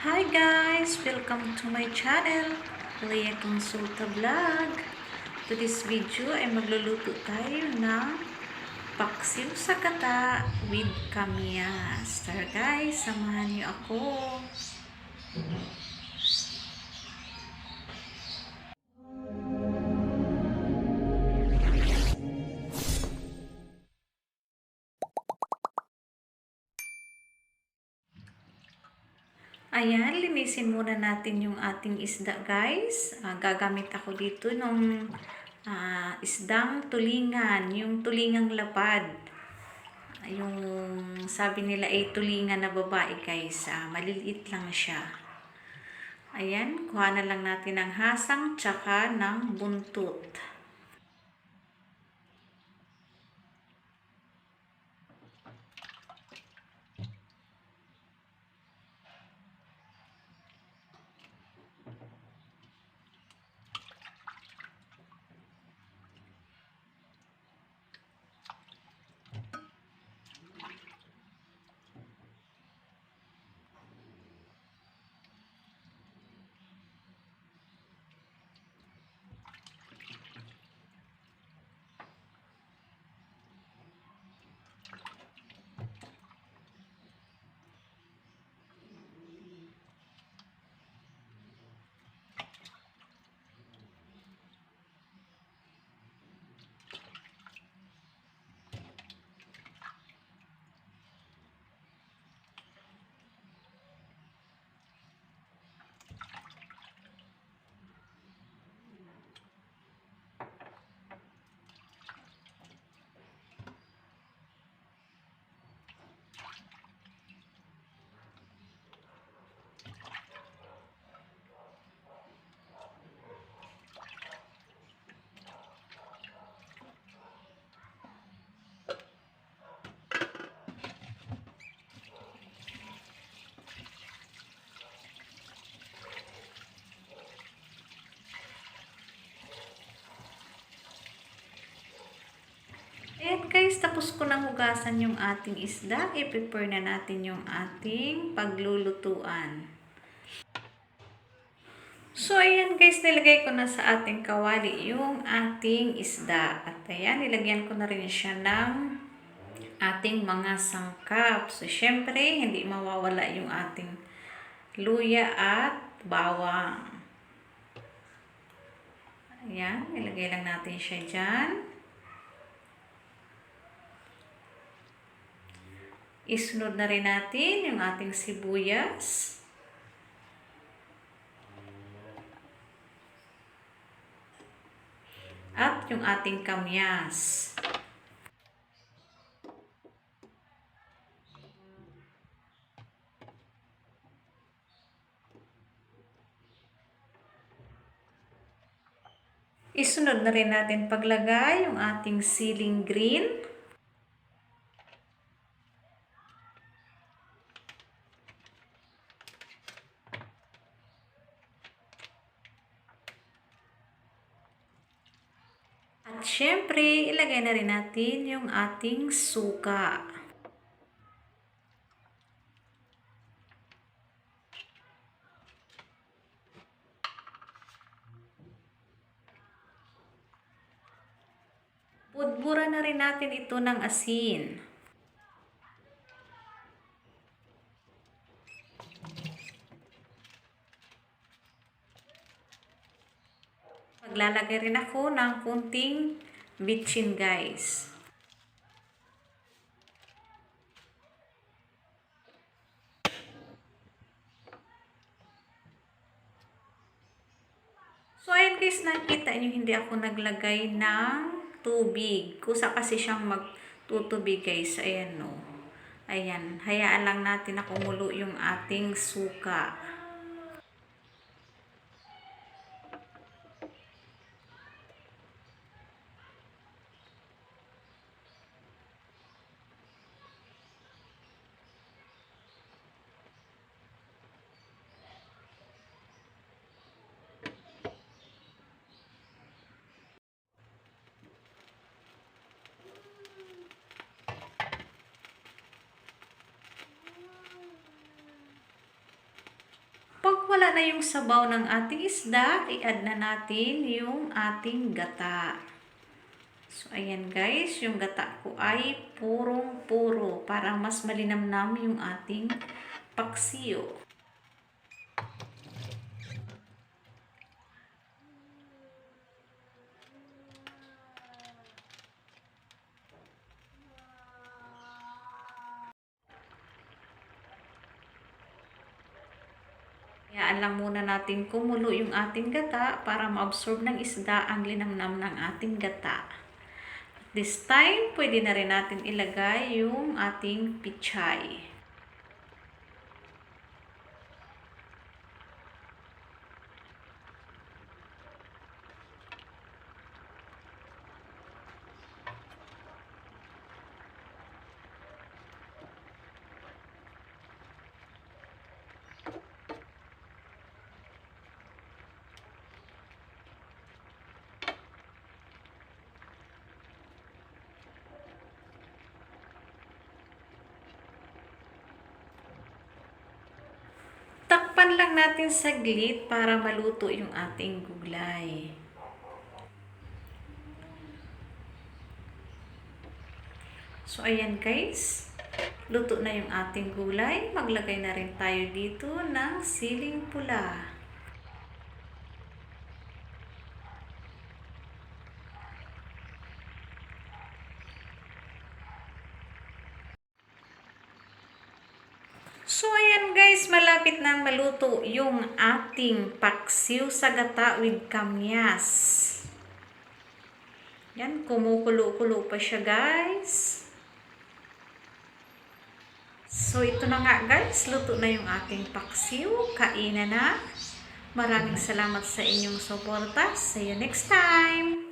Hi guys! Welcome to my channel, Leah Consulta Vlog. To this video ay magluluto tayo ng paksiw sa gata with kamyas. Tara guys, samahan niyo ako. Ayan, linisin muna natin yung ating isda guys. Gagamit ako dito ng isdang tulingan, yung tulingang lapad. Yung sabi nila ay tulingan na babae guys, maliliit lang siya. Ayan, kuha na lang natin ng hasang tsaka ng buntot. Ayan guys, tapos ko nang hugasan yung ating isda. I-prepare na natin yung ating paglulutuan. So, ayan guys, nilagay ko na sa ating kawali yung ating isda. At ayan, nilagyan ko na rin siya ng ating mga sangkap. So, syempre, hindi mawawala yung ating luya at bawang. Ayan, nilagay lang natin siya dyan. Isunod na rin natin yung ating sibuyas. At yung ating kamyas. Isunod na rin natin paglagay yung ating siling green. At syempre, ilagay na rin natin yung ating suka. Budbura na rin natin ito ng asin. Maglalagay rin ako ng kunting bitchin guys. So ayan guys, nakita nyo hindi ako naglagay ng tubig. Kusa kasi siyang magtutubig guys. Ayan no. Ayan, hayaan lang natin na kumulo yung ating suka. wala na yung sabaw ng ating isda, i-add na natin yung ating gata. So, ayan guys, yung gata ko ay purong-puro para mas malinamnam yung ating paksiw. Hayaan lang muna natin kumulo yung ating gata para ma-absorb ng isda ang linamnam ng ating gata. This time, pwede na rin natin ilagay yung ating pichay. Takpan lang natin saglit para maluto yung ating gulay. So, ayan guys. Luto na yung ating gulay. Maglagay na rin tayo dito ng siling pula. So, ayan guys, malapit nang maluto yung ating paksiw sa gata with kamyas. Yan, kumukulo-kulo pa siya guys. So, ito na nga guys, luto na yung ating paksiw. Kainan na. Maraming salamat sa inyong suporta. See you next time!